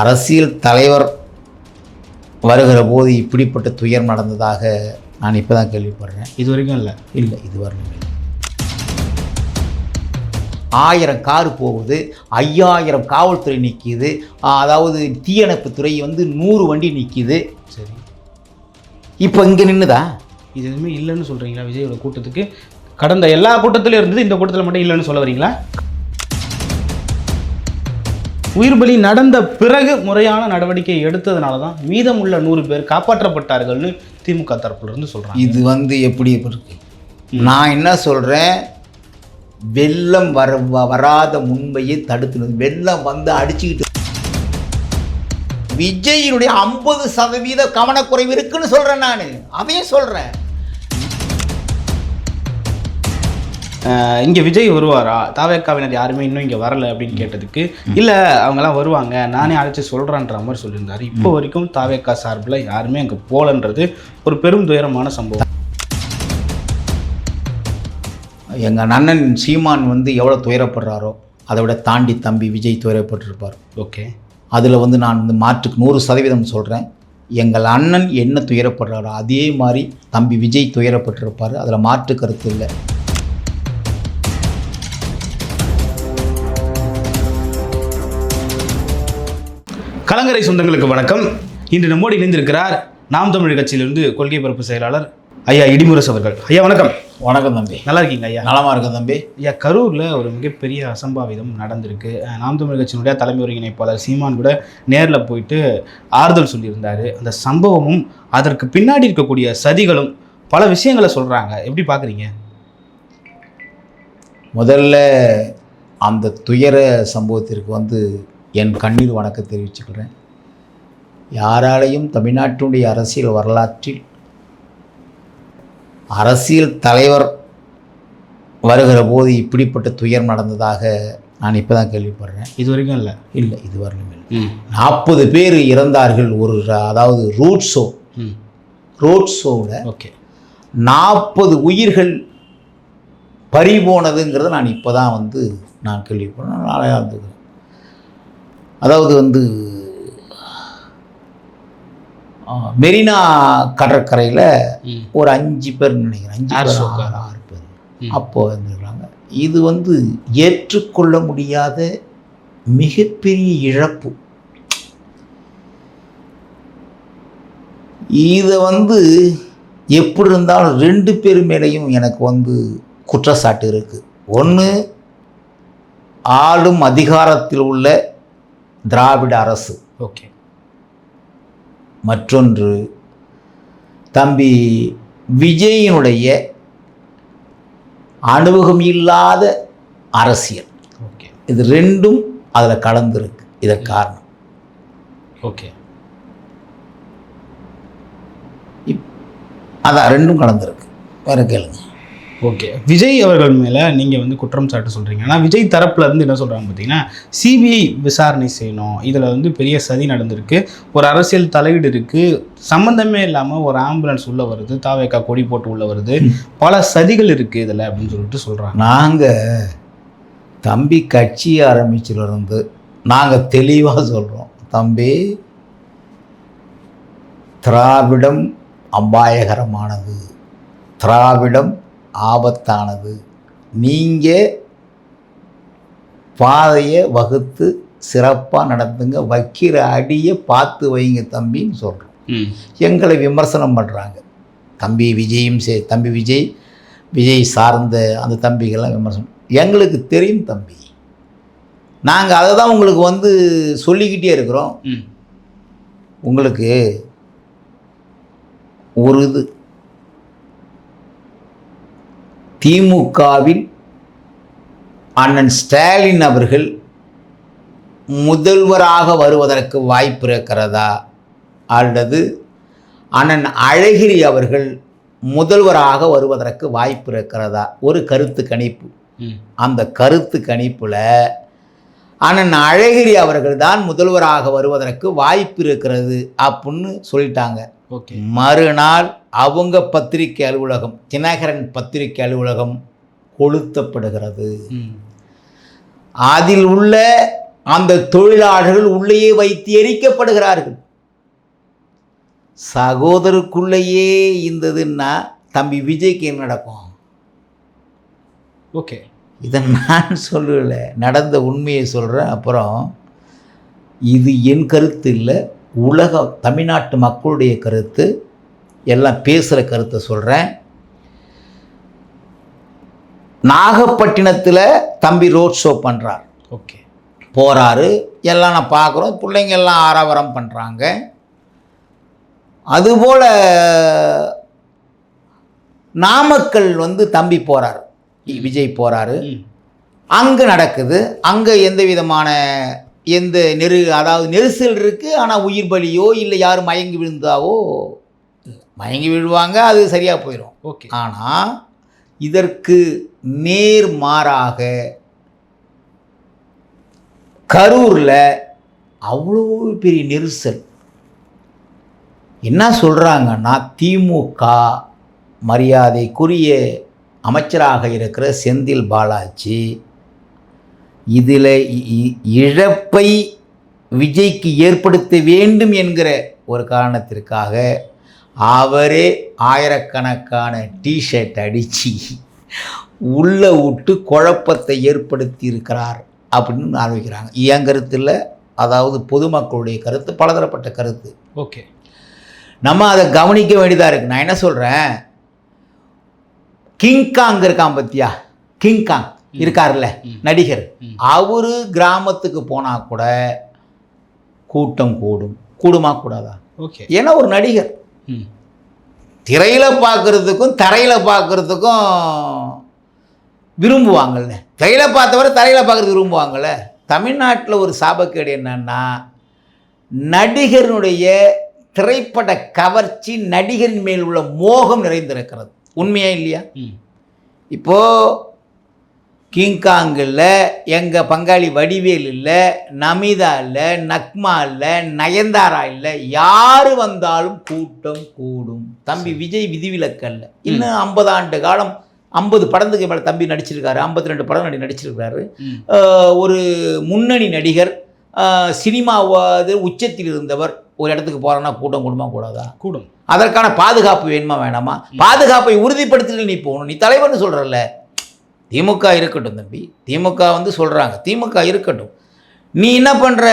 அரசியல் தலைவர் வருகிற போது இப்படிப்பட்ட துயரம் நடந்ததாக நான் இப்போ தான் கேள்விப்படுறேன். இது வரைக்கும் இல்லை இது வரலும் இல்லை. 1000 கார் போகுது, 5000 காவல்துறை நிற்கிது, அதாவது தீயணைப்புத்துறை 100 வண்டி நிற்கிது. சரி, இப்போ இங்கே நின்றுதா? இது எதுவுமே இல்லைன்னு சொல்கிறீங்களா? விஜயோட கூட்டத்துக்கு கடந்த எல்லா கூட்டத்திலும் இருந்தது, இந்த கூட்டத்தில் மட்டும் இல்லைன்னு சொல்ல வரீங்களா? உயிர் பலி நடந்த பிறகு முறையான நடவடிக்கை எடுத்ததுனால தான் மீதம் உள்ள 100 பேர் காப்பாற்றப்பட்டார்கள்னு திமுக தரப்புலேருந்து சொல்கிறாங்க. இது எப்படி இருக்கு? நான் என்ன சொல்கிறேன், வெள்ளம் வராத முன்பையே தடுத்துனது. வெள்ளம் அடிச்சுக்கிட்டு விஜயினுடைய 50% கவனக்குறைவு இருக்குன்னு சொல்கிறேன். நான் அதையும் சொல்கிறேன். இங்கே விஜய் வருவாரா, தாவேக்காவினர் யாருமே இன்னும் இங்கே வரலை அப்படின்னு கேட்டதுக்கு இல்லை அவங்கெல்லாம் வருவாங்க, நானே அழைச்சி சொல்கிறேன்ற மாதிரி சொல்லியிருந்தார். இப்போ வரைக்கும் தாவேக்கா சார்பில் யாருமே அங்கே போகலன்றது ஒரு பெரும் துயரமான சம்பவம். எங்கள் அண்ணன் சீமான் எவ்வளோ துயரப்படுறாரோ அதை விட தாண்டி தம்பி விஜய் துயரப்பட்டிருப்பார். ஓகே, அதில் நான் மாற்றுக்கு 100% சொல்கிறேன். எங்கள் அண்ணன் என்ன துயரப்படுறாரோ அதே மாதிரி தம்பி விஜய் துயரப்பட்டிருப்பார். அதில் மாற்று கருத்து இல்லை. கலங்கரை சொந்தங்களுக்கு வணக்கம். இன்று நம்மோடு இணைந்திருக்கிறார் நாம் தமிழ் கட்சியிலிருந்து கொள்கை பரப்பு செயலாளர் ஐயா இடிமுரசு அவர்கள். ஐயா வணக்கம். வணக்கம் தம்பி. நல்லா இருக்கீங்க ஐயா? நலமாக இருக்கேன் தம்பி. ஐயா, கரூரில் ஒரு மிகப்பெரிய அசம்பாவிதம் நடந்திருக்கு. நாம் தமிழ் கட்சியினுடைய தலைமை ஒருங்கிணைப்பாளர் சீமான் கூட நேரில் போயிட்டு ஆறுதல் சொல்லியிருந்தார். அந்த சம்பவமும் அதற்கு பின்னாடி இருக்கக்கூடிய சதிகளும் பல விஷயங்களை சொல்கிறாங்க. எப்படி பார்க்குறீங்க? முதல்ல அந்த துயர சம்பவத்திற்கு என் கண்ணீர் வணக்கம் தெரிவிச்சுக்கிறேன். யாராலையும் தமிழ்நாட்டினுடைய அரசியல் வரலாற்றில் அரசியல் தலைவர் வருகிற போது இப்படிப்பட்ட துயரம் நடந்ததாக நான் இப்போ தான் கேள்விப்படுறேன். இது வரைக்கும் இல்லை இது வரலும் இல்லை. 40 பேர் இறந்தார்கள். அதாவது ரோட் ஷோவில் ஓகே 40 உயிர்கள் பறி போனதுங்கிறத நான் இப்போ தான் நான் கேள்விப்படுறேன். நாளையா இருந்தது. அதாவது மெரினா கடற்கரையில் ஒரு 5 பேர் நினைக்கிறேன், 6 பேர் அப்போ வந்துருக்காங்க. இது ஏற்றுக்கொள்ள முடியாத மிகப்பெரிய இழப்பு. இதை எப்படி இருந்தாலும் 2 பேர் மேலேயும் எனக்கு குற்றச்சாட்டு இருக்குது. ஒன்று, ஆளும் அதிகாரத்தில் உள்ள திராவிட அரசு. ஓகே. மற்றொன்று, தம்பி விஜயினுடைய அனுபவம் இல்லாத அரசியல். ஓகே. இது 2ம் அதில் கலந்துருக்கு. இதற்கு காரணம். ஓகே. அதான் 2ம் கலந்துருக்கு. வேறு கேளுங்க. ஓகே. விஜய் அவர்கள் மேலே நீங்கள் குற்றம் சாட்டு சொல்கிறீங்க. ஆனால் விஜய் தரப்பில் என்ன சொல்கிறாங்க பார்த்தீங்கன்னா, சிபிஐ விசாரணை செய்யணும், இதில் பெரிய சதி நடந்திருக்கு, ஒரு அரசியல் தலையீடு இருக்குது, சம்மந்தமே இல்லாமல் ஒரு ஆம்புலன்ஸ் உள்ளே வருது, தாவேக்கா கொடி போட்டு உள்ளே வருது, பல சதிகள் இருக்குது இதில் அப்படின்னு சொல்கிறாங்க. நாங்கள் தம்பி கட்சி ஆரம்பிச்சிலிருந்து நாங்கள் தெளிவாக சொல்கிறோம், தம்பி திராவிடம் அபாயகரமானது, திராவிடம் ஆபத்தானது, நீங்கள் பாதையை வகுத்து சிறப்பாக நடத்துங்க, வைக்கிற அடியை பார்த்து வைங்க தம்பின்னு சொல்கிறோம். எங்களை விமர்சனம் பண்ணுறாங்க. தம்பி விஜய் சார்ந்த அந்த தம்பிகள்லாம் விமர்சனம். எங்களுக்கு தெரியும் தம்பி, நாங்கள் அதை தான் உங்களுக்கு சொல்லிக்கிட்டே இருக்கிறோம். உங்களுக்கு ஒரு திமுகவில் அண்ணன் ஸ்டாலின் அவர்கள் முதல்வராக வருவதற்கு வாய்ப்பு இருக்கிறதா, அல்லது அண்ணன் அழகிரி அவர்கள் முதல்வராக வருவதற்கு வாய்ப்பு இருக்கிறதா, ஒரு கருத்து கணிப்பு. அந்த கருத்து கணிப்பில் அண்ணன் அழகிரி அவர்கள் தான் முதல்வராக வருவதற்கு வாய்ப்பு இருக்கிறது அப்படின்னு சொல்லிட்டாங்க. ஓகே. மறுநாள் அவங்க பத்திரிகை அலுவலகம், தினகரன் பத்திரிகை அலுவலகம் கொளுத்தப்படுகிறது. அதில் உள்ள அந்த தொழிலாளர்கள் உள்ளேயே வைத்து எரிக்கப்படுகிறார்கள். சகோதரருக்குள்ளேயே இருந்ததுன்னா தம்பி விஜய்க்கு என்ன நடக்கும்? ஓகே, இதை நான் சொல்லல, நடந்த உண்மையை சொல்கிறேன். அப்புறம் இது என் கருத்து இல்லை, உலக தமிழ்நாட்டு மக்களுடைய கருத்து, எல்லாம் பேசுகிற கருத்தை சொல்கிறேன். நாகப்பட்டினத்தில் தம்பி ரோட் ஷோ பண்ணுறார். ஓகே, போகிறாரு, எல்லாம் நான் பார்க்குறோம், பிள்ளைங்க எல்லாம் ஆரவாரம் பண்ணுறாங்க. அதுபோல் நாமக்கல் தம்பி போகிறார், விஜய் போகிறாரு, அங்கே நடக்குது. அங்கே எந்த விதமான அதாவது நெரிசல் இருக்குது. ஆனால் உயிர் பலியோ இல்லை யாரும் மயங்கி விழுந்தாவோ, மயங்கி விழுவாங்க, அது சரியாக போயிடும். ஓகே. ஆனால் இதற்கு நேர்மாறாக கரூரில் அவ்வளோ பெரிய நெரிசல். என்ன சொல்கிறாங்கன்னா, திமுக மரியாதைக்குரிய அமைச்சராக இருக்கிற செந்தில் பாலாஜி இதில் இழப்பை விஜய்க்கு ஏற்படுத்த வேண்டும் என்கிற ஒரு காரணத்திற்காக அவரே ஆயிரக்கணக்கான டிஷர்ட் அடித்து உள்ளே விட்டு குழப்பத்தை ஏற்படுத்தி இருக்கிறார் அப்படின்னு ஆரம்பிக்கிறாங்க. என் கருத்து இல்லை, அதாவது பொதுமக்களுடைய கருத்து, பலதரப்பட்ட கருத்து. ஓகே, நம்ம அதை கவனிக்க வேண்டியதாக இருக்குது. நான் என்ன சொல்கிறேன், கிங்காங் இருக்கான் பத்தியா, கிங்காங் இருக்கார்ல நடிகர், அவரு கிராமத்துக்கு போனால் கூட கூட்டம் கூடுமா கூடாதா? ஓகே. ஏன்னா ஒரு நடிகர் திரையில் பார்க்குறதுக்கும் தரையில் பார்க்குறதுக்கும் விரும்புவாங்கள்ல. திரையில் பார்த்தவரை தரையில் பார்க்குறது விரும்புவாங்கள்ல. தமிழ்நாட்டில் ஒரு சாபக்கேடு என்னன்னா, நடிகருடைய திரைப்பட கவர்ச்சி, நடிகரின் மேல் உள்ள மோகம் நிறைந்திருக்கிறது. உண்மையா இல்லையா? இப்போது கிங்காங்கில் எங்கள் பங்காளி வடிவேல் இல்லை, நமிதா இல்லை, நக்மா இல்லை, நயன்தாரா இல்லை, யார் வந்தாலும் கூட்டம் கூடும். தம்பி விஜய் விதிவிலக்கல்ல. இன்னும் 50 ஆண்டு காலம், 50 படத்துக்கு மேலே தம்பி நடிச்சிருக்காரு, 52 படம் நடிச்சிருக்காரு. ஒரு முன்னணி நடிகர், சினிமாவது உச்சத்தில் இருந்தவர். ஒரு இடத்துக்கு போகிறோன்னா கூட்டம் கூடுமா கூடாதா? கூடும். அதற்கான பாதுகாப்பு வேணுமா வேணாமா? பாதுகாப்பை உறுதிப்படுத்திட்டு நீ போகணும். நீ தலைவர்னு சொல்கிறல்ல, திமுக இருக்கட்டும் தம்பி, திமுக சொல்கிறாங்க, திமுக இருக்கட்டும். நீ என்ன பண்ணுற,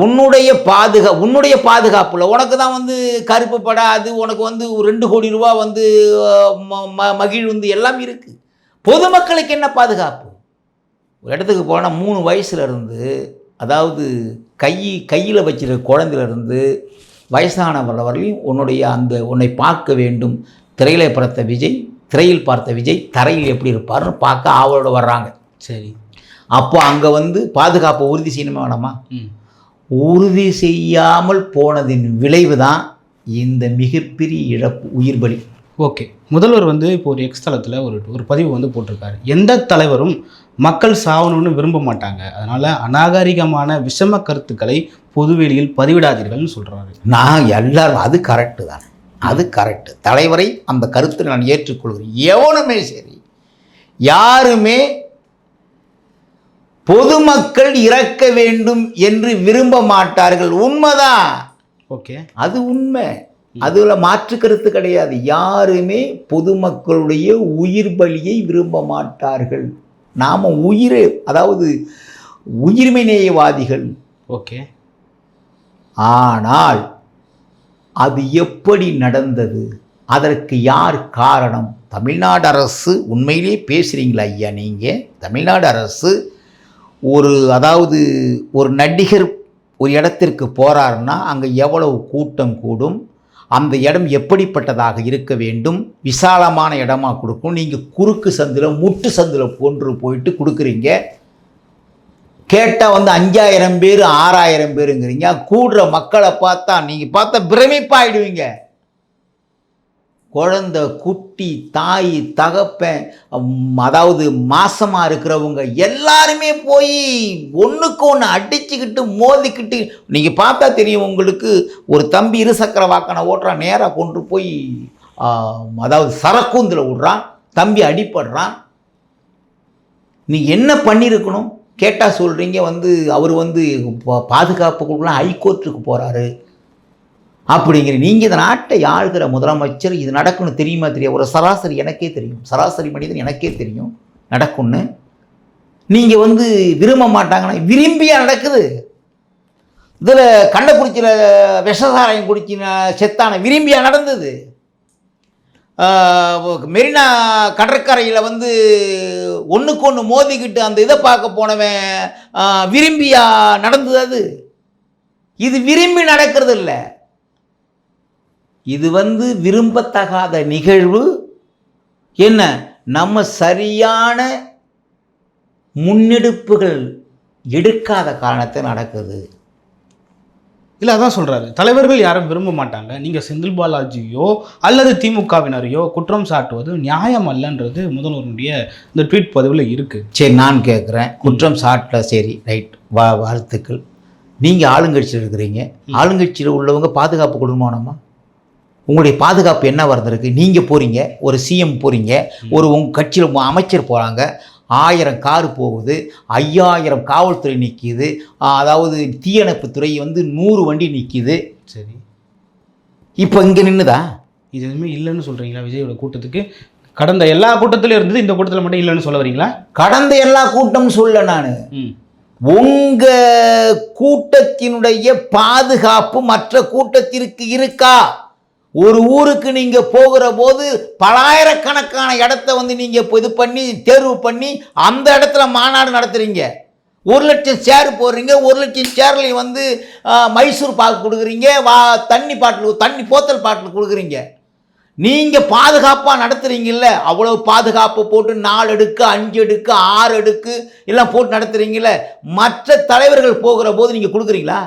உன்னுடைய பாதுகாப்பில் உனக்கு தான் கருப்பு பட, அது உனக்கு ஒரு 2 கோடி ரூபா மகிழ் எல்லாம் இருக்குது. பொதுமக்களுக்கு என்ன பாதுகாப்பு? ஒரு இடத்துக்கு போனால் 3 வயசுலேருந்து, அதாவது கையில் வச்சிருக்க குழந்தையிலேருந்து வயசானவர் வரலையும் உன்னை பார்க்க வேண்டும். திரையில் பார்த்த விஜய் தரையில் எப்படி இருப்பார்னு பார்க்க ஆவலோடு வர்றாங்க. சரி, அப்போ அங்கே பாதுகாப்பை உறுதி செய்யணுமா வேணாமா? உறுதி செய்யாமல் போனதின் விளைவு தான் இந்த மிகப்பெரிய இழப்பு, உயிர் பலி. ஓகே, முதல்வர் இப்போ ஒரு எக்ஸ் தளத்தில் ஒரு பதிவு போட்டிருக்காரு. எந்த தலைவரும் மக்கள் சாவணும்னு விரும்ப மாட்டாங்க, அதனால் அநாகரிகமான விஷம கருத்துக்களை பொதுவெளியில் பதிவிடாதீர்கள்னு சொல்கிறாரு. நான் எல்லாரும் அது கரெக்டு தான், அது கரெக்டு. தலைவரை அந்த கருத்தை நான் ஏற்றுக்கொள்கிறேன். எவனுமே சரி, யாருமே பொதுமக்கள் இறக்க வேண்டும் என்று விரும்ப மாட்டார்கள். உண்மைதான். ஓகே, அது உண்மை, அதுல மாற்று கருத்து கிடையாது. யாருமே பொதுமக்களுடைய உயிர் பலியை விரும்ப மாட்டார்கள். நாம அதாவது உயிர்மை நேயவாதிகள். ஓகே, ஆனால் அது எப்படி நடந்தது, அதற்கு யார் காரணம்? தமிழ்நாடு அரசு, உண்மையிலேயே பேசுகிறீங்களா ஐயா நீங்கள்? தமிழ்நாடு அரசு அதாவது ஒரு நடிகர் ஒரு இடத்திற்கு போகிறாருன்னா அங்கே எவ்வளவு கூட்டம் கூடும், அந்த இடம் எப்படிப்பட்டதாக இருக்க வேண்டும், விசாலமான இடமா கொடுக்கும். நீங்கள் குறுக்கு சந்தில் முட்டு சந்தில் போயிட்டு கொடுக்குறீங்க. கேட்டால் 5000 பேர் 6000 பேருங்கிறீங்க. கூடுற மக்களை பார்த்தா நீங்கள் பார்த்தா பிரமிப்பாயிடுவீங்க. குழந்தை, குட்டி, தாய், தகப்பன், அதாவது மாசமாக இருக்கிறவங்க எல்லாருமே போய் ஒன்றுக்கு ஒன்று அடிச்சுக்கிட்டு மோதிக்கிட்டு, நீங்கள் பார்த்தா தெரியும் உங்களுக்கு. ஒரு தம்பி 2 சக்கர வாகன ஓட்டுறான், நேராக கொண்டு போய் அதாவது சரக்கூந்தில் விடுறான், தம்பி அடிப்படுறான். நீ என்ன பண்ணியிருக்கணும்? கேட்டால் சொல்கிறீங்க வந்து அவர் வந்து பாதுகாப்புக்குலாம் ஹைகோர்ட்டுக்கு போகிறாரு அப்படிங்கிற. நீங்கள் இந்த நாட்டை ஆள்கிற முதலமைச்சர், இது நடக்கும்னு தெரியுமா தெரியும்? ஒரு சராசரி எனக்கே தெரியும், சராசரி மனிதன் எனக்கே தெரியும் நடக்கும்னு. நீங்கள் வந்து விரும்ப மாட்டாங்கன்னா விரும்பியா நடக்குது? இதில் கள்ளக்குறிச்சியில் விஷசாராயம் குடிச்சின செத்தான விரும்பியா நடந்தது? மெரினா கடற்கரையில் வந்து ஒன்றுக்கு ஒன்று மோதிக்கிட்டு அந்த இதை பார்க்க போனவன் விரும்பியா நடந்தது? அது இது விரும்பி நடக்கிறது இல்லை. இது வந்து விரும்பத்தகாத நிகழ்வு. என்ன, நம்ம சரியான முன்னெடுப்புகள் எடுக்காத காரணத்தை நடக்குது. இல்லை, அதான் சொல்கிறாரு, தலைவர்கள் யாரும் விரும்ப மாட்டாங்க. நீங்கள் செந்தில் பாலாஜியோ அல்லது திமுகவினரையோ குற்றம் சாட்டுவது நியாயம் அல்லன்றது முதல்வருடைய இந்த ட்வீட் பதிவில் இருக்குது. சரி, நான் கேட்குறேன், குற்றம் சாட்டல, சரி ரைட், வாழ்த்துக்கள். நீங்கள் ஆளுங்கட்சியில் இருக்கிறீங்க, ஆளுங்கட்சியில் உள்ளவங்க பாதுகாப்பு கொடுமானமா? உங்களுடைய பாதுகாப்பு என்ன வந்திருக்கு? நீங்கள் போகிறீங்க, ஒரு சிஎம் போகிறீங்க, ஒரு உங்கள் கட்சியில் அமைச்சர் போகிறாங்க, 1000 காரு போகுது, 5000 காவல்துறை நிற்கிது, அதாவது தீயணைப்புத்துறை வந்து 100 வண்டி நிற்கிது. சரி, இப்போ இங்கே நின்றுதா? இது எதுவுமே இல்லைன்னு சொல்கிறீங்களா? விஜயோட கூட்டத்துக்கு கடந்த எல்லா கூட்டத்திலும் இருந்தது, இந்த கூட்டத்தில் மட்டும் இல்லைன்னு சொல்ல வரீங்களா? கடந்த எல்லா கூட்டமும் சொல்ல நான், உங்கள் கூட்டத்தினுடைய பாதுகாப்பு மற்ற கூட்டத்திற்கு இருக்கா? ஒரு ஊருக்கு நீங்கள் போகிற போது பலாயிரக்கணக்கான இடத்த வந்து நீங்கள் இது பண்ணி தேர்வு பண்ணி அந்த இடத்துல மாநாடு நடத்துகிறீங்க. 1,00,000 சேர் போடுறீங்க, 1,00,000 சேர்லையும் வந்து மைசூர் பாக்கு கொடுக்குறீங்க, தண்ணி போத்தல் பாட்டில் கொடுக்குறீங்க. நீங்கள் பாதுகாப்பாக நடத்துகிறீங்கல்ல, அவ்வளோ பாதுகாப்பு போட்டு 4 அடுக்கு 5 அடுக்கு 6 அடுக்கு எல்லாம் போட்டு நடத்துகிறீங்கள, மற்ற தலைவர்கள் போகிற போது நீங்கள் கொடுக்குறீங்களா?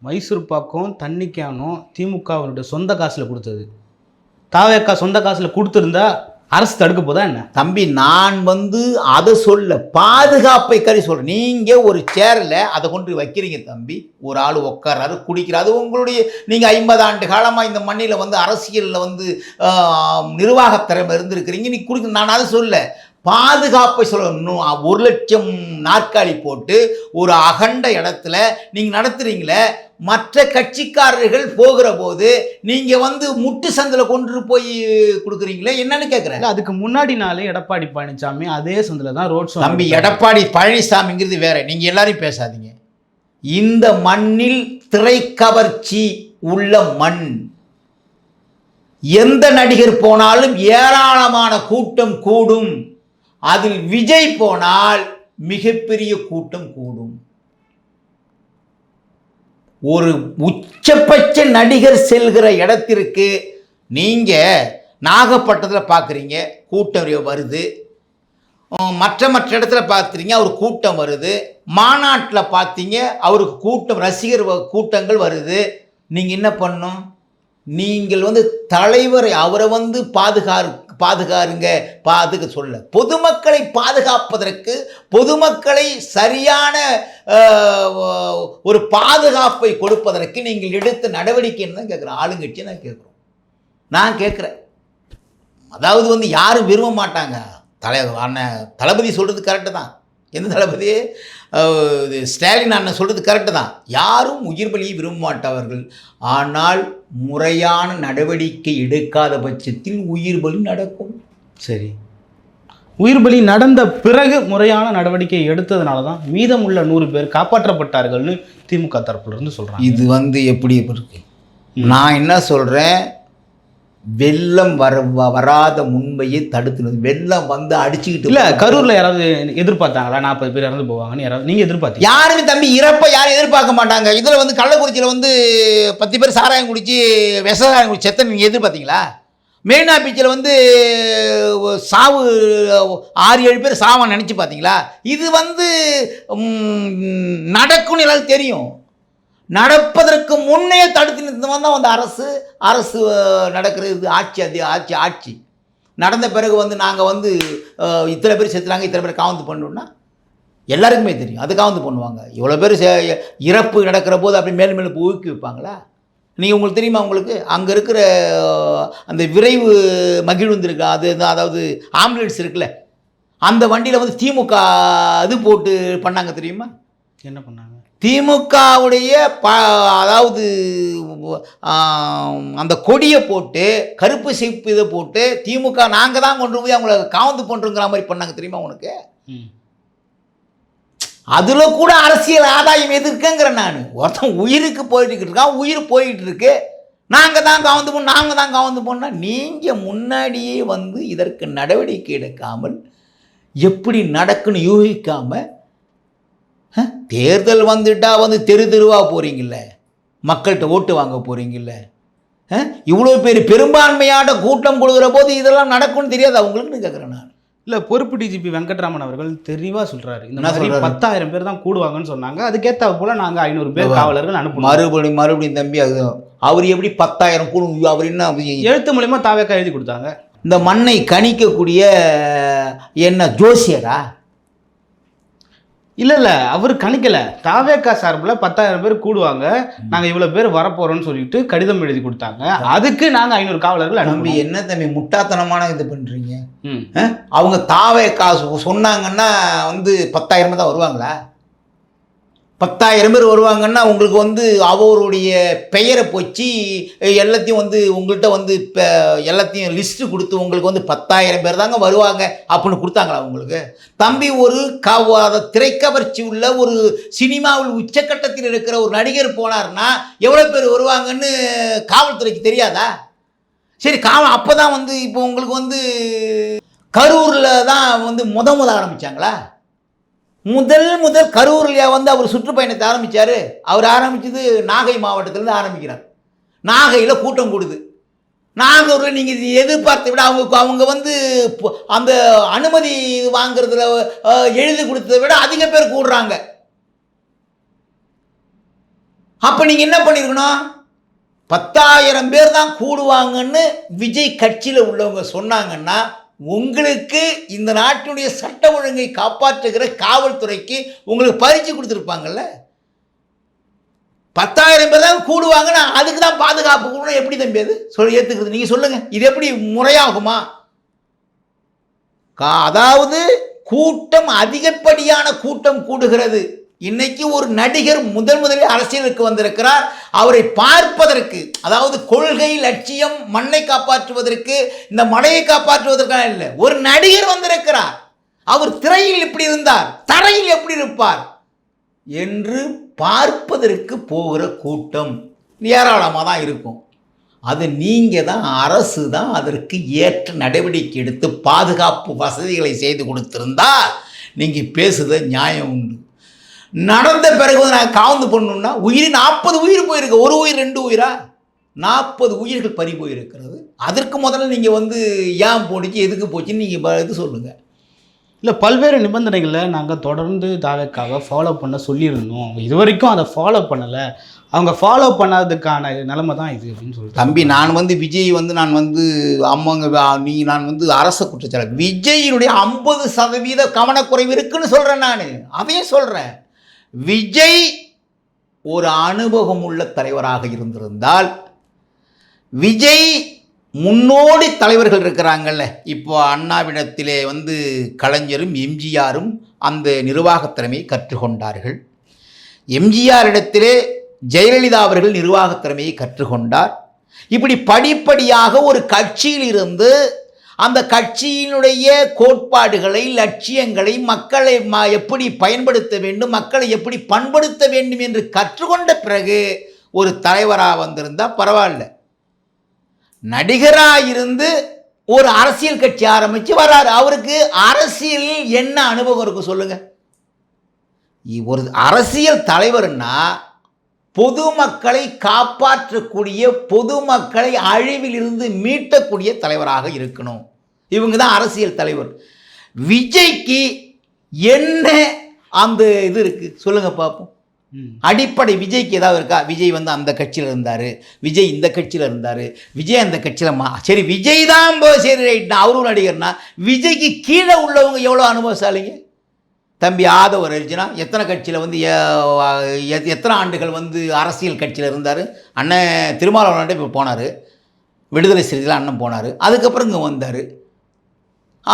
மைசூர் பாக்கும் தண்ணி கேனும் திமுகவினுடைய சொந்த காசில் கொடுத்தது. தாவேக்கா சொந்த காசில் கொடுத்துருந்தா அரசு தடுக்க போதா என்ன? தம்பி, நான் வந்து அதை சொல்ல, பாதுகாப்பை கறி சொல்கிறேன். நீங்கள் ஒரு சேரில் அதை கொண்டு வைக்கிறீங்க தம்பி, ஒரு ஆள் உட்காராரு குடிக்கிறாரு, அது உங்களுடைய, நீங்கள் 50 ஆண்டு காலமாக இந்த மண்ணில் வந்து அரசியலில் வந்து நிர்வாகத்திறமை இருந்திருக்கிறீங்க, நீ குடிக்க. நான் அதை சொல்ல, பாதுகாப்பை சொல்லணும். 1,00,000 நாற்காலி போட்டு ஒரு அகண்ட இடத்துல நீங்கள் நடத்துகிறீங்களே, மற்ற கட்சிக்காரர்கள் போகிற போது நீங்கள் வந்து முட்டு சந்தில் கொண்டு போய் கொடுக்குறீங்களே, என்னன்னு கேட்குறேன். அதுக்கு முன்னாடி நாளே எடப்பாடி பழனிசாமி அதே சந்தில் தான் ரோட் ஷோ. தம்பி, எடப்பாடி பழனிசாமிங்கிறது வேற, நீங்கள் எல்லாரையும் பேசாதீங்க. இந்த மண்ணில் திரைக்கவர்ச்சி உள்ள மண். எந்த நடிகர் போனாலும் ஏராளமான கூட்டம் கூடும். அதில் விஜய் போனால் மிகப்பெரிய கூட்டம் கூடும். ஒரு உச்சபட்ச நடிகர் செல்கிற இடத்திற்கு நீங்கள் நாகப்பட்டினத்தில் பார்க்குறீங்க, கூட்டம் வருது. மற்ற இடத்துல பார்த்துறீங்க, அவர் கூட்டம் வருது. மாநாட்டில் பார்த்தீங்க, அவருக்கு கூட்டம், ரசிகர் கூட்டங்கள் வருது. நீங்கள் என்ன பண்ணணும்? நீங்கள் வந்து தலைவரை, அவரை வந்து பாதுகாருங்க பாதுக சொல்ல, பொதுமக்களை பாதுகாப்பதற்கு, பொதுமக்களை சரியான ஒரு பாதுகாப்பை கொடுப்பதற்கு நீங்கள் எடுத்த நடவடிக்கைன்னு தான் கேட்குறேன். ஆளுங்கட்சியை நான் கேட்குறோம், நான் கேட்குறேன். அதாவது வந்து யாரும் விரும்ப மாட்டாங்க. தளபதி சொல்கிறது கரெக்டு தான். எந்த தளபதி? ஸ்டாலின் அண்ணன் சொல்கிறது கரெக்டு தான். யாரும் உயிர் பலியை விரும்ப மாட்டார்கள். ஆனால் முறையான நடவடிக்கை எடுக்காத பட்சத்தில் உயிர் பலி நடக்கும். சரி, உயிர் பலி நடந்த பிறகு முறையான நடவடிக்கை எடுத்ததுனால தான் மீதமுள்ள 100 பேர் காப்பாற்றப்பட்டார்கள்னு திமுக தரப்புலேருந்து சொல்கிறாங்க. இது வந்து எப்படி இருக்கு? நான் என்ன சொல்கிறேன், வெள்ளம் வராத முன்பையே தடுத்துனது. வெள்ளம் வந்து அடிச்சுக்கிட்டு இல்லை, கரூரில் யாராவது எதிர்பார்த்தாங்களா 40 பேர் இறந்து போவாங்கன்னு? யாராவது நீங்கள் எதிர்பார்த்தீங்க? யாருமே தம்பி இறப்பை யாரும் எதிர்பார்க்க மாட்டாங்க. இதில் வந்து கள்ளக்குறிச்சியில் வந்து 10 பேர் சாராயம் குடிச்சு விஷசாராயம் குடிச்சு செத்த நீங்கள் எதிர்பார்த்தீங்களா? மெரினா பீச்சில் வந்து சாவு 6-7 பேர் சாவான்னு நினச்சி பார்த்தீங்களா? இது வந்து நடக்கும்னு எல்லாரும் தெரியும். நடப்பதற்கு முன்னே தடுத்து நிறுத்தமாக தான் வந்து அரசு நடக்கிறது. ஆட்சி நடந்த பிறகு வந்து நாங்கள் வந்து இத்தனை பேர் செத்துறாங்க, இத்தனை பேர் காவந்து பண்ணோம்னா எல்லாருக்குமே தெரியும். அது காவந்து பண்ணுவாங்க. இவ்வளோ பேர் இறப்பு நடக்கிற போது அப்படி மேலும் மேலும் ஊக்கி வைப்பாங்களா? நீங்கள் உங்களுக்கு தெரியுமா? உங்களுக்கு அங்கே இருக்கிற அந்த விரைவு மகிழ்ந்து இருக்கா, அது அதாவது ஆம்புலன்ஸ் இருக்குல்ல, அந்த வண்டியில் வந்து திமுக இது போட்டு பண்ணாங்க தெரியுமா? என்ன பண்ணாங்க? திமுகவுடைய அதாவது அந்த கொடியை போட்டு கருப்பு சிவப்பு இதை போட்டு திமுக நாங்கள் தான் கொண்டு போய் அவங்கள காவந்து பண்ணுறோங்கிற மாதிரி பண்ணாங்க தெரியுமா உனக்கு? அதில் கூட அரசியல் ஆதாயம் எதிர்க்குங்கிற நான். ஒருத்தன் உயிருக்கு போயிட்டு இருக்கான், உயிர் போயிட்டு இருக்கு, நாங்கள் தான் காவந்து பண்ணோம், நாங்கள் தான் காவந்து பண்ணோம். நீங்கள் முன்னாடியே வந்து இதற்கு நடவடிக்கை எடுக்காமல் எப்படி நடக்குன்னு யூகிக்காமல் தேர்தல் வந்துட்டா வந்து தெரு தெருவாக போகிறீங்கள, மக்கள்கிட்ட ஓட்டு வாங்க போகிறீங்கள, இவ்வளோ பேர் பெரும்பான்மையான கூட்டம் கொடுக்குற போது இதெல்லாம் நடக்கும்னு தெரியாது அவங்களுக்குன்னு கேட்குறேன் நான். இல்லை, பொறுப்பு டிஜிபி வெங்கட்ராமன் அவர்கள் தெளிவாக சொல்கிறாரு, இந்த மாதிரி 10,000 பேர் தான் கூடுவாங்கன்னு சொன்னாங்க, அதுக்கேற்ற போல் நாங்கள் 500 பேர் காவலர்கள் அனுப்பணும். மறுபடியும் தம்பி அது அவர் எப்படி 10,000 கூடும்? அவர் என்ன எழுத்து மூலிமா தாவேக்கா எழுதி கொடுத்தாங்க. இந்த மண்ணை கணிக்கக்கூடிய என்ன ஜோசியரா? இல்லை, அவர் கணிக்கலை. தாவேக்கா சார்பில் 10,000 பேர் கூடுவாங்க, நாங்கள் இவ்வளோ பேர் வரப்போகிறோன்னு சொல்லிட்டு கடிதம் எழுதி கொடுத்தாங்க. அதுக்கு நாங்கள் 500 காவலர்கள் தம்பி. என்ன தம்பி முட்டாத்தனமான இது பண்ணுறீங்க? அவங்க தாவேக்கா சொன்னாங்கன்னா வந்து 10,000 தான் வருவாங்களா? 10,000 பேர் வருவாங்கன்னா உங்களுக்கு வந்து அவருடைய பெயரை போச்சு எல்லாத்தையும் வந்து உங்கள்கிட்ட வந்து இப்போ எல்லாத்தையும் லிஸ்ட்டு கொடுத்து உங்களுக்கு வந்து 10,000 பேர் தாங்க வருவாங்க அப்படின்னு கொடுத்தாங்களா உங்களுக்கு? தம்பி, ஒரு திரைக்கவர்ச்சி உள்ள ஒரு சினிமாவில் உச்சக்கட்டத்தில் இருக்கிற ஒரு நடிகர் போனார்னா எவ்வளோ பேர் வருவாங்கன்னு காவல்துறைக்கு தெரியாதா? சரி, அப்போ தான் வந்து இப்போ உங்களுக்கு வந்து கரூரில் தான் வந்து முதல் ஆரம்பித்தாங்களா? முதல் கரூரில் வந்து அவர் சுற்றுப்பயணத்தை ஆரம்பித்தார். அவர் ஆரம்பித்தது நாகை மாவட்டத்திலேருந்து ஆரம்பிக்கிறார். நாகையில் கூட்டம் கூடுது. நாகூரில் நீங்கள் எதிர்பார்த்த விட அவங்க வந்து அந்த அனுமதி வாங்குறதுல எழுதி கொடுத்ததை விட அதிக பேர் கூடுறாங்க. அப்போ நீங்கள் என்ன பண்ணியிருக்கணும்? 10,000 பேர் தான் கூடுவாங்கன்னு விஜய் கட்சியில் உள்ளவங்க சொன்னாங்கன்னா உங்களுக்கு இந்த நாட்டினுடைய சட்ட ஒழுங்கை காப்பாற்றுகிற காவல்துறைக்கு உங்களுக்கு பரிசு கொடுத்துருப்பாங்கல்ல. 10,000 பேர் தான் கூடுவாங்கன்னா அதுக்கு தான் பாதுகாப்பு கொடுக்கணும். எப்படி தம்பி அது ஏற்றுக்கிறது? நீங்கள் சொல்லுங்கள், இது எப்படி முறையாகுமா? அதாவது கூட்டம், அதிகப்படியான கூட்டம் கூடுகிறது. இன்னைக்கு ஒரு நடிகர் முதலில் அரசியலுக்கு வந்திருக்கிறார். அவரை பார்ப்பதற்கு, அதாவது கொள்கை, லட்சியம், மண்ணை காப்பாற்றுவதற்கு, இந்த மலையை காப்பாற்றுவதற்கான இல்லை, ஒரு நடிகர் வந்திருக்கிறார். அவர் திரையில் எப்படி இருந்தார், தரையில் எப்படி இருப்பார் என்று பார்ப்பதற்கு போகிற கூட்டம் ஏராளமாக தான் இருக்கும். அது நீங்கள் தான், அரசு தான் அதற்கு ஏற்ற நடவடிக்கை எடுத்து பாதுகாப்பு வசதிகளை செய்து கொடுத்திருந்தா நீங்கள் பேசுத நியாயம் உண்டு. நடந்த பிறகு நான் காவந்து பண்ணணும்னா உயிர் 40 உயிர் போயிருக்கு. ஒரு உயிர் 2 உயிரா? 40 உயிர்கள் பறி போயிருக்கிறது. அதற்கு முதல்ல நீங்கள் வந்து ஏன் போனிச்சு, எதுக்கு போச்சுன்னு நீங்கள் இது சொல்லுங்கள். இல்லை, பல்வேறு நிபந்தனைகளை நாங்கள் தொடர்ந்து தாவேக்காவை ஃபாலோ பண்ண சொல்லியிருந்தோம், இது வரைக்கும் அதை ஃபாலோ பண்ணலை, அவங்க ஃபாலோ பண்ணாததுக்கான நிலைமை தான் இது அப்படின்னு சொல்லிட்டு. தம்பி, நான் வந்து விஜய் வந்து நான் வந்து நான் வந்து அரச குற்றச்சாட்டு விஜயினுடைய 50% கவனக்குறைவு இருக்குன்னு சொல்கிறேன். நான் அதையும் சொல்கிறேன். விஜய் ஒரு அனுபவம் உள்ள தலைவராக இருந்திருந்தால், விஜய் முன்னோடி தலைவர்கள் இருக்கிறாங்கல்ல, இப்போ அண்ணாவிடத்திலே வந்து கலைஞரும் எம்ஜிஆரும் அந்த நிர்வாகத் திறமையை கற்றுக்கொண்டார்கள். எம்ஜிஆரிடத்திலே ஜெயலலிதா அவர்கள் நிர்வாகத் திறமையை கற்றுக்கொண்டார். இப்படி படிப்படியாக ஒரு கட்சியில் இருந்து அந்த கட்சியினுடைய கோட்பாடுகளை, லட்சியங்களை, மக்களை எப்படி பயன்படுத்த வேண்டும், மக்களை எப்படி பண்படுத்த வேண்டும் என்று கற்றுக்கொண்ட பிறகு ஒரு தலைவராக வந்திருந்தால் பரவாயில்ல. நடிகராக இருந்து ஒரு அரசியல் கட்சி ஆரம்பித்து வர்றாரு. அவருக்கு அரசியலில் என்ன அனுபவம் இருக்கும் சொல்லுங்கள்? ஒரு அரசியல் தலைவர்னா பொதுமக்களை காப்பாற்றக்கூடிய, பொதுமக்களை அழிவிலிருந்து மீட்டக்கூடிய தலைவராக இருக்கணும். இவங்க தான் அரசியல் தலைவர். விஜய்க்கு என்ன அந்த இது இருக்குது சொல்லுங்கள் பார்ப்போம். அடிப்படை விஜய்க்கு ஏதாவது இருக்கா? விஜய் வந்து அந்த கட்சியில் இருந்தார், விஜய் இந்த கட்சியில் இருந்தார், விஜய் அந்த கட்சியில் சரி, விஜய் தான் சரி ரைட்னா அவரும் நடிகர்னா, விஜய்க்கு கீழே உள்ளவங்க எவ்வளோ அனுபவசாலிங்க? தம்பி ஆதவர் அர்ஜுனா எத்தனை கட்சியில் வந்து எத்தனை ஆண்டுகள் வந்து அரசியல் கட்சியில் இருந்தார். அண்ணன் திருமாவளவன்கிட்ட இப்போ போனார், விடுதலை சிறுத்தையில் அண்ணன் போனார், அதுக்கப்புறம் இங்கே வந்தார்.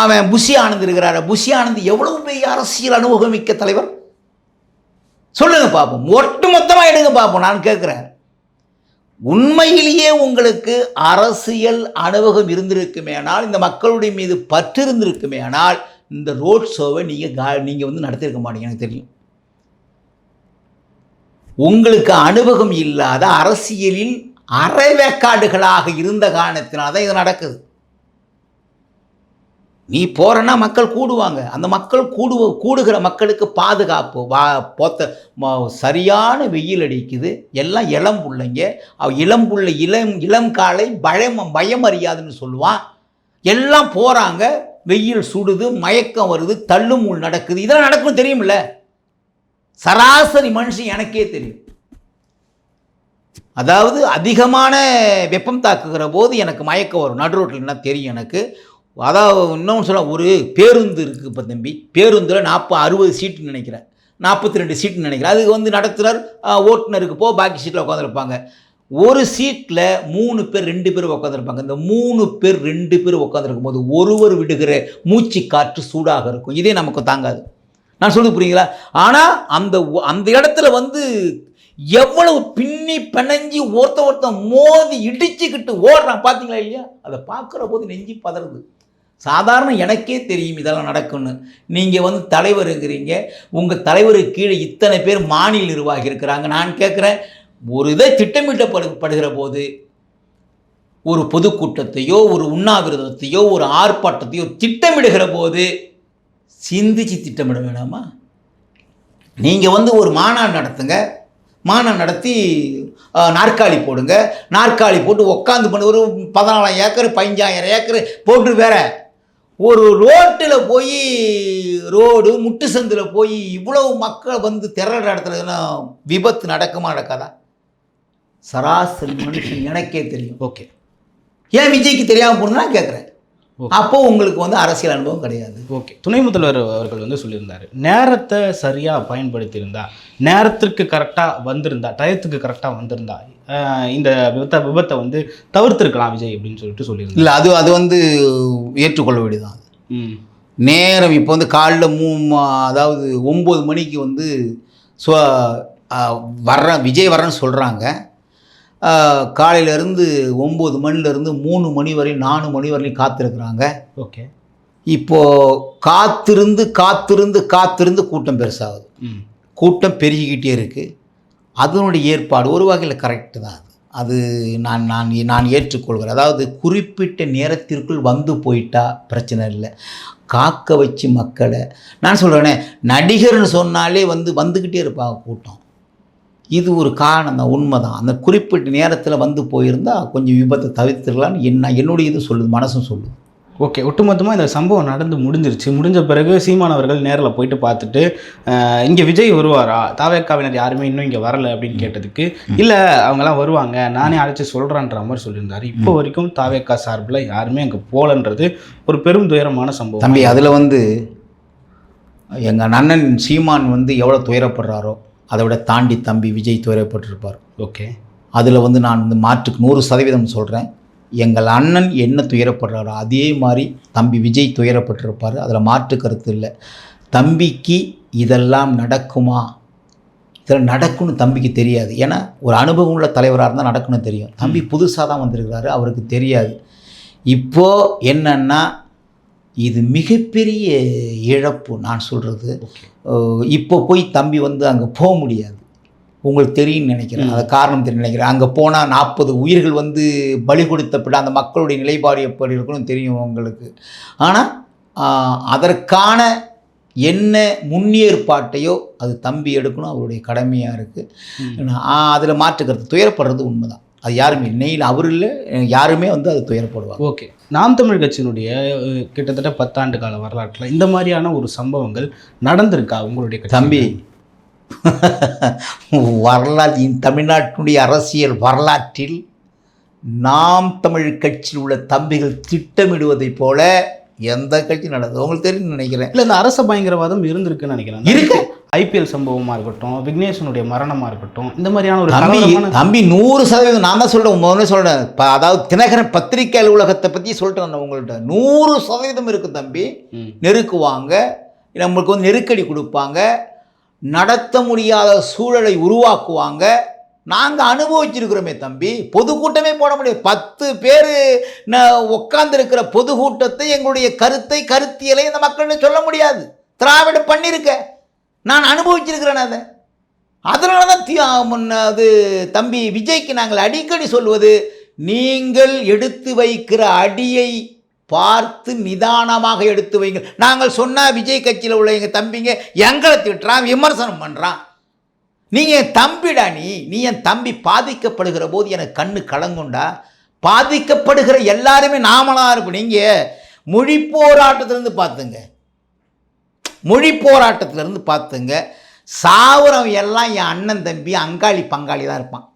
அவன் புஷி ஆனந்த் இருக்கிறாரு. புஷி ஆனந்த் எவ்வளவு பெரிய அரசியல் அனுபவமிக்க தலைவர் சொல்லுங்க பார்ப்போம். ஒட்டு மொத்தமாக எடுங்க பார்ப்போம். நான் கேட்குறேன், உண்மையிலேயே உங்களுக்கு அரசியல் அனுபவம் இருந்திருக்குமேனால், இந்த மக்களுடைய மீது பற்று இருந்திருக்குமேனால், இந்த ரோட் ஷோவை நீங்கள் வந்து நடத்தியிருக்க மாட்டீங்க. எனக்கு தெரியும். உங்களுக்கு அனுபவம் இல்லாத அரசியலில் அரைவேக்காடுகளாக இருந்த காரணத்தினால்தான் இது நடக்குது. நீ போறன்னா மக்கள் கூடுவாங்க. அந்த மக்கள் கூடுகிற மக்களுக்கு பாதுகாப்பு சரியான வெயில் அடிக்குது. எல்லாம் இளம் பிள்ளைங்க. இளம் பிள்ளை இளம் காலை பயம் அறியாதுன்னு சொல்லுவான். எல்லாம் போகிறாங்க. வெயில் சுடுது, மயக்கம் வருது, தள்ளுமுள் நடக்குது. இதெல்லாம் நடக்கும் தெரியுமில்ல. சராசரி மனுஷன் எனக்கே தெரியும். அதாவது அதிகமான வெப்பம் தாக்குகிற போது எனக்கு மயக்கம் வரும். நடு ரோட்டில் என்ன தெரியும் எனக்கு. அதாவது இன்னொன்று சொல்ல, ஒரு பேருந்து இருக்குது இப்போ தம்பி. பேருந்தில் 60 சீட்டுன்னு நினைக்கிறேன், 42 சீட்டுன்னு நினைக்கிறேன். அதுக்கு வந்து நடத்துனர் ஓட்டுநருக்கு பாக்கி சீட்டில் உட்காந்துருப்பாங்க. ஒரு சீட்டில் 3 பேர் 2 பேர் உட்காந்துருப்பாங்க. இந்த 3 பேர் 2 பேர் உட்காந்துருக்கும் போது ஒருவர் விடுகிற மூச்சு காற்று சூடாக இருக்கும். இதே நமக்கு தாங்காது. நான் சொல்லுது புரியுங்களா? ஆனால் அந்த இடத்துல வந்து எவ்வளவு பின்னி பிணைஞ்சி ஒருத்த மோதி இடிச்சுக்கிட்டு ஓடுறான் பார்த்தீங்களா இல்லையா? அதை பார்க்குற போது நெஞ்சு பதறுது. சாதாரண எனக்கே தெரியும் இதெல்லாம் நடக்கும்னு. நீங்கள் வந்து தலைவருங்கிறீங்க, உங்கள் தலைவருக்கு கீழே இத்தனை பேர் மாநில நிர்வாகி இருக்கிறாங்க. நான் கேட்குறேன், ஒரு இதை திட்டமிட்டப்படுகிற போது, ஒரு பொதுக்கூட்டத்தையோ ஒரு உண்ணாவிரதத்தையோ ஒரு ஆர்ப்பாட்டத்தையோ திட்டமிடுகிற போது சிந்திச்சு திட்டமிட வேணாமா? நீங்கள் வந்து ஒரு மாநாடு நடத்துங்க, மாநாடு நடத்தி நாற்காலி போடுங்க, நாற்காலி போட்டு உட்காந்து பண்ணி ஒரு 14,000 ஏக்கர் 15,000 ஏக்கர் போட்டு வேற ஒரு ரோட்டில் போய் ரோடு முட்டு சந்தில் போய் இவ்வளவு மக்கள் வந்து திரள இடத்துல விபத்து நடக்காதா? சராசரி மனுஷன் எனக்கே தெரியும். ஓகே, ஏன் விஜய்க்கு தெரியாமல் போனதுன்னா கேட்குறேன். அப்போ உங்களுக்கு வந்து அரசியல் அனுபவம் கிடையாது. ஓகே, துணை முதல்வர் அவர்கள் வந்து சொல்லியிருந்தார், நேரத்தை சரியாக பயன்படுத்தியிருந்தா, நேரத்திற்கு கரெக்டாக வந்திருந்தா, டயத்துக்கு கரெக்டாக வந்திருந்தா இந்த விபத்தை வந்து தவிர்த்திருக்கலாம் விஜய் அப்படின்னு சொல்லியிருந்தார். இல்லை, அது வந்து ஏற்றுக்கொள்ள வேண்டியதான். நேரம் இப்போ வந்து காலைல அதாவது 9 மணிக்கு வந்து விஜய் வர்றேன்னு சொல்கிறாங்க. காலையிலேருந்து 9 மணிலேருந்து 3 மணி வரையும் 4 மணி வரையும் காத்திருக்கிறாங்க. ஓகே, இப்போது காத்திருந்து கூட்டம் பெருசாகுது. கூட்டம் பெருகிக்கிட்டே இருக்குது. அதனுடைய ஏற்பாடு ஒரு வகையில் கரெக்டு தான். அது நான் ஏற்றுக்கொள்கிறேன். அதாவது குறிப்பிட்ட நேரத்திற்குள் வந்து போயிட்டா பிரச்சனை இல்லை. காக்க வச்சு மக்களை நான் சொல்கிறேனே, நடிகர்னு சொன்னாலே வந்துக்கிட்டே இருப்பாங்க கூட்டம். இது ஒரு காரணம் தான், உண்மை தான். அந்த குறிப்பிட்ட நேரத்தில் வந்து போயிருந்தால் கொஞ்சம் விபத்தை தவிர்த்துக்கலான்னு என்னுடைய இது சொல்லுது, மனசும் சொல்லுது. ஓகே, ஒட்டுமொத்தமாக இந்த சம்பவம் நடந்து முடிஞ்ச பிறகு சீமான் அவர்கள் நேரில் போயிட்டு பார்த்துட்டு இங்கே விஜய் வருவாரா, தாவேக்காவினர் யாருமே இன்னும் இங்கே வரலை அப்படின்னு கேட்டதுக்கு, இல்லை அவங்கெல்லாம் வருவாங்க, நானே அழைச்சி சொல்கிறேன்ற மாதிரி சொல்லியிருந்தார். இப்போ வரைக்கும் தாவேக்கா சார்பில் யாருமே அங்கே போகலன்றது ஒரு பெரும் துயரமான சம்பவம். தம்பி, அதில் வந்து எங்கள் அண்ணன் சீமான் வந்து எவ்வளோ துயரப்படுறாரோ அதை விட தாண்டி தம்பி விஜய் துயரப்பட்டிருப்பார். ஓகே, அதில் வந்து நான் வந்து மாற்றுக்கு 100% சொல்கிறேன். எங்கள் அண்ணன் என்ன துயரப்படுறாரோ அதே மாதிரி தம்பி விஜய் துயரப்பட்டிருப்பார். அதில் மாற்று கருத்து இல்லை. தம்பிக்கு இதெல்லாம் நடக்குமா, இதெல்லாம் நடக்கும்னு தம்பிக்கு தெரியாது. ஏன்னா ஒரு அனுபவம் உள்ள தலைவராக இருந்தால் நடக்கும்னு தெரியும். தம்பி புதுசாக தான் வந்திருக்கிறாரு, அவருக்கு தெரியாது. இப்போது என்னன்னா, இது மிகப்பெரிய இழப்பு. நான் சொல்கிறது, இப்போ போய் தம்பி வந்து அங்கே போக முடியாது. உங்களுக்கு தெரியும்னு நினைக்கிறேன். அது காரணம் தெரியும் நினைக்கிறேன். அங்கே போனால் 40 உயிர்கள் வந்து பலி கொடுத்தப்பட்ட அந்த மக்களுடைய நிலைப்பாடு எப்படி இருக்குன்னு தெரியும் உங்களுக்கு. ஆனால் அதற்கான என்ன முன்னேற்பாட்டையோ அது தம்பி எடுக்கணும், அவருடைய கடமையாக இருக்குது. அதில் மாற்றுக்கிறது துயரப்படுறது உண்மைதான். அது யாருமே நெய்யில் அவர் இல்லை, யாருமே வந்து அது துயரப்படுவாங்க. ஓகே, நாம் தமிழ் கட்சியினுடைய கிட்டத்தட்ட 10 ஆண்டு கால வரலாற்றில் இந்த மாதிரியான ஒரு சம்பவங்கள் நடந்திருக்கா உங்களுடைய தம்பி? வரலாற்று தமிழ்நாட்டினுடைய அரசியல் வரலாற்றில் நாம் தமிழ் கட்சியில் உள்ள தம்பிகள் திட்டமிடுவதை போல எந்த கட்சி நடந்தது உங்களுக்கு தெரியும் நினைக்கிறேன். இல்லை, இந்த அரச பயங்கரவாதம் இருந்திருக்குன்னு நினைக்கிறேன். இருக்கு. ஐபிஎல் சம்பவமாக இருக்கட்டும், விக்னேஷனுடைய மரணமாக இருக்கட்டும், இந்த மாதிரியான ஒரு தம்பி 100% நான் தான் சொல்கிறேன், முதல்ல சொல்கிறேன். அதாவது தினகரன் பத்திரிகை அலுவலகத்தை பற்றி சொல்லிட்டு நான் உங்கள்கிட்ட 100% இருக்குது தம்பி. நெருக்குவாங்க, நம்மளுக்கு வந்து நெருக்கடி கொடுப்பாங்க, நடத்த முடியாத சூழலை உருவாக்குவாங்க. நாங்கள் அனுபவிச்சிருக்கிறோமே தம்பி. பொதுக்கூட்டமே போட முடியாது. 10 பேர் உட்கார்ந்துருக்கிற பொதுக்கூட்டத்தை எங்களுடைய கருத்தியலை இந்த மக்கள்னு சொல்ல முடியாது. திராவிட பண்ணியிருக்க, நான் அனுபவிச்சிருக்கிறேன் அதை. அதனால தான் அது தம்பி விஜய்க்கு நாங்கள் அடிக்கடி சொல்வது, நீங்கள் எடுத்து வைக்கிற அடியை பார்த்து நிதானமாக எடுத்து வைங்க. நாங்கள் சொன்னால் விஜய் கட்சியில் உள்ள எங்கள் தம்பிங்க எங்களை திட்டுறான், விமர்சனம் பண்ணுறான். நீங்கள் என் தம்பிடா, நீ என் தம்பி. பாதிக்கப்படுகிற போது எனக்கு கண்ணு கலங்குண்டா. பாதிக்கப்படுகிற எல்லாருமே நாமளாக இருப்போம். நீங்கள் மொழி போராட்டத்திலேருந்து பார்த்துங்க, சாவரம் எல்லாம் என் அண்ணன் தம்பி அங்காளி பங்காளி தான் இருப்பான்.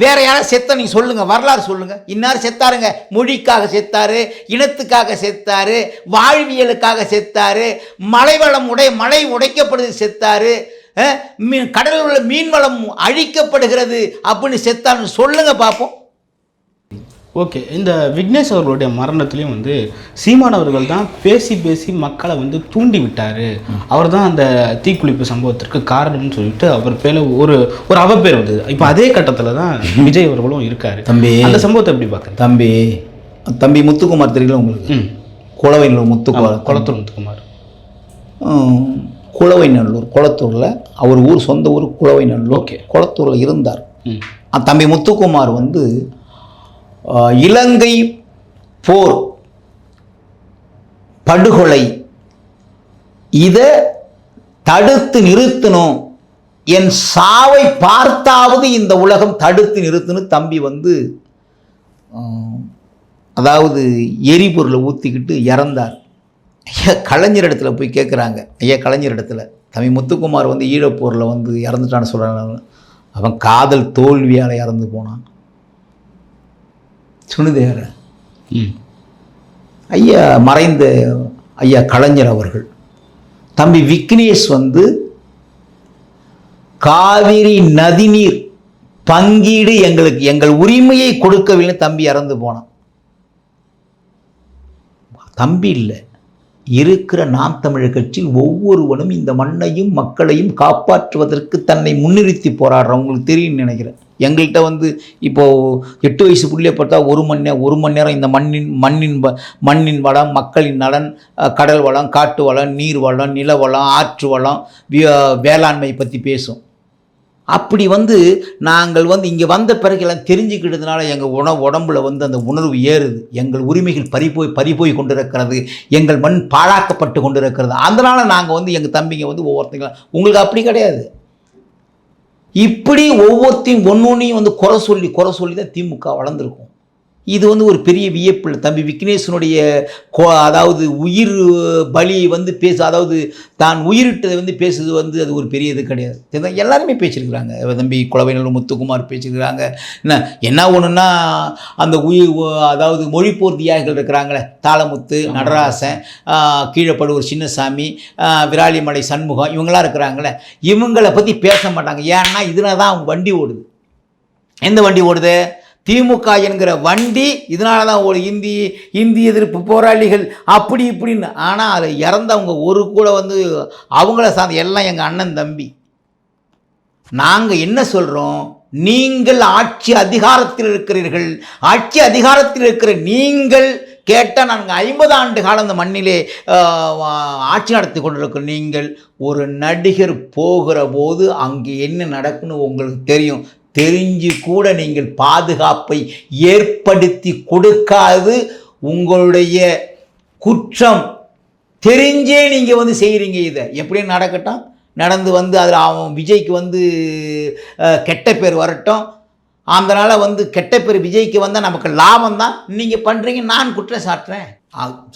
வேற யாராவது செத்த நீங்கள் சொல்லுங்கள், வரலாறு சொல்லுங்கள். இன்னார் செத்தாருங்க, மொழிக்காக செத்தாரு, இனத்துக்காக செத்தாரு, வாழ்வியலுக்காக செத்தாரு, மழை உடைக்கப்படுது செத்தாரு, கடலில் உள்ள மீன் வளம் அழிக்கப்படுகிறது அப்படின்னு செத்தான்னு சொல்லுங்க பார்ப்போம். ஓகே, இந்த விக்னேஷ் அவர்களுடைய மரணத்துலேயும் வந்து சீமான் அவர்கள் தான் பேசி மக்களை வந்து தூண்டி விட்டார், அவர் தான் அந்த தீக்குளிப்பு சம்பவத்திற்கு காரணம்னு சொல்லிட்டு அவர் பேர் ஒரு அவப்பேர் வந்தது. இப்போ அதே கட்டத்தில் தான் விஜய் அவர்களும் இருக்கார். தம்பி, அந்த சம்பவத்தை எப்படி பார்க்குறேன்? தம்பி முத்துக்குமார் தெரியல உங்களுக்கு? குளவைநல்லூர் முத்துக்குமார் குளவைநல்லூர், குளத்தூரில் அவர் சொந்த ஊர் குளவைநல்லூர். ஓகே, குளத்தூரில் இருந்தார். தம்பி முத்துக்குமார் வந்து இலங்கை போர் படுகொலை இதை தடுத்து நிறுத்தணும், என் சாவை பார்த்தாவது இந்த உலகம் தடுத்து நிறுத்தணும் தம்பி வந்து அதாவது எரிபொருளை ஊற்றிக்கிட்டு இறந்தார். ஐயா கலைஞர் இடத்துல போய் கேட்குறாங்க, ஐயா கலைஞர் இடத்துல தம்பி முத்துக்குமார் வந்து ஈழப்போரில் வந்து இறந்துட்டான்னு சொல்கிறாங்க. அவன் காதல் தோல்வியால் இறந்து போனான். சுனிதேர ஐயா மறைந்த ஐயா கலைஞர் அவர்கள். தம்பி விக்னேஷ் வந்து காவிரி நதிநீர் பங்கீடு எங்கள் உரிமையை கொடுக்கவில்லை தம்பி இறந்து போனான். தம்பி இல்லை, இருக்கிற நாம் தமிழர் கட்சியில் ஒவ்வொருவனும் இந்த மண்ணையும் மக்களையும் காப்பாற்றுவதற்கு தன்னை முன்னிறுத்தி போராடுறவங்களுக்கு தெரியும் நினைக்கிறேன். எங்கள்கிட்ட வந்து இப்போது 8 வயசு புள்ளியை பார்த்தா ஒரு மணி நேரம் இந்த மண்ணின் வளம், மக்களின் நலன், கடல் வளம், காட்டு வளம், நீர் வளம், நில வளம், ஆற்று வளம், வேளாண்மை பற்றி பேசும். அப்படி வந்து நாங்கள் வந்து இங்கே வந்த பிறகு எல்லாம் தெரிஞ்சுக்கிட்டதுனால எங்கள் உடம்புல வந்து அந்த உணர்வு ஏறுது. எங்கள் உரிமைகள் பறிபோய் கொண்டிருக்கிறது, எங்கள் மண் பாழாக்கப்பட்டு கொண்டிருக்கிறது. அதனால் நாங்கள் வந்து எங்கள் தம்பிங்க வந்து ஒவ்வொருத்தங்களும், உங்களுக்கு அப்படி கிடையாது. இப்படி ஒவ்வொருத்தையும் ஒன்றையும் வந்து குறை சொல்லி தான் திமுக வளர்ந்துருக்கும். இது வந்து ஒரு பெரிய வியப்பில்லை. தம்பி விக்னேஷனுடைய அதாவது உயிர் பலியை வந்து அதாவது தான் உயிரிட்டதை வந்து பேசுறது வந்து அது ஒரு பெரிய இது கிடையாது. எல்லாருமே பேசியிருக்கிறாங்க. தம்பி குளவைநல்லூர் முத்துக்குமார் பேசியிருக்கிறாங்க. என்ன ஒன்றுன்னா அந்த அதாவது மொழிப்போர் தியாகிகள் இருக்கிறாங்களே, தாளமுத்து, நடராசன், கீழப்படுவர் சின்னசாமி, விராலிமலை சண்முகம், இவங்களாம் இருக்கிறாங்களே, இவங்களை பற்றி பேச மாட்டாங்க. ஏன்னா இதில் தான் அவங்க வண்டி ஓடுது. எந்த வண்டி ஓடுது? திமுக என்கிற வண்டி. இதனால தான் ஒரு இந்தி எதிர்ப்பு போராளிகள் அப்படி இப்படின்னு. ஆனால் அதில் இறந்தவங்க ஒரு கூட வந்து அவங்கள சார்ந்த எல்லாம் எங்கள் அண்ணன் தம்பி. நாங்கள் என்ன சொல்கிறோம், நீங்கள் ஆட்சி அதிகாரத்தில் இருக்கிறீர்கள். ஆட்சி அதிகாரத்தில் இருக்கிற நீங்கள் கேட்டால் நாங்கள் 50 ஆண்டு காலம் இந்த மண்ணிலே ஆட்சி நடத்தி கொண்டிருக்கிறோம். நீங்கள் ஒரு நடிகர் போகிற போது அங்கே என்ன நடக்குன்னு உங்களுக்கு தெரியும். தெரிஞ்சு கூட நீங்கள் பாதுகாப்பை ஏற்படுத்தி கொடுக்காது உங்களுடைய குற்றம். தெரிஞ்சே நீங்கள் வந்து செய்கிறீங்க. இதை எப்படியும் நடக்கட்டும், நடந்து வந்து அதில் அவன் விஜய்க்கு வந்து கெட்ட பேர் வரட்டும். அதனால் வந்து கெட்ட பேர் விஜய்க்கு வந்தால் நமக்கு லாபம் தான். நீங்கள் பண்ணுறீங்க, நான் குற்றம் சாட்டுறேன்.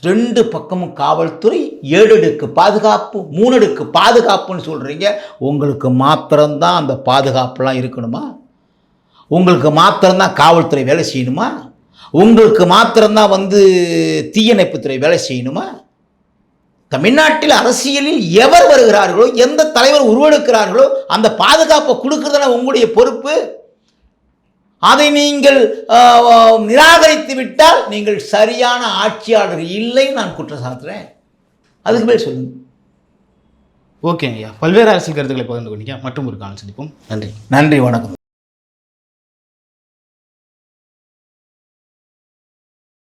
2 பக்கமும் காவல்துறை, 7 அடுக்கு பாதுகாப்பு, 3 அடுக்கு பாதுகாப்புன்னு சொல்கிறீங்க. உங்களுக்கு மாத்திரம்தான் அந்த பாதுகாப்புலாம் இருக்கணுமா? உங்களுக்கு மாத்திரம்தான் காவல்துறை வேலை செய்யணுமா? உங்களுக்கு மாத்திரம்தான் வந்து தீயணைப்புத்துறை வேலை செய்யணுமா? தமிழ்நாட்டில் அரசியலில் எவர் வருகிறார்களோ, எந்த தலைவர் உருவெடுக்கிறார்களோ அந்த பாதுகாப்பை கொடுக்கறதுனா உங்களுடைய பொறுப்பு. அதை நீங்கள் நிராகரித்து விட்டால் நீங்கள் சரியான ஆட்சியாளர் இல்லை, நான் குற்றம் சாட்டுறேன். அதுக்கு மேல் சொல்லுங்க. ஓகே ஐயா, பல்வேறு அரசியல் கருத்துக்களை பகிர்ந்து கொண்டீங்க. மற்றும் ஒரு காலம் சந்திப்போம். நன்றி. நன்றி, வணக்கம்.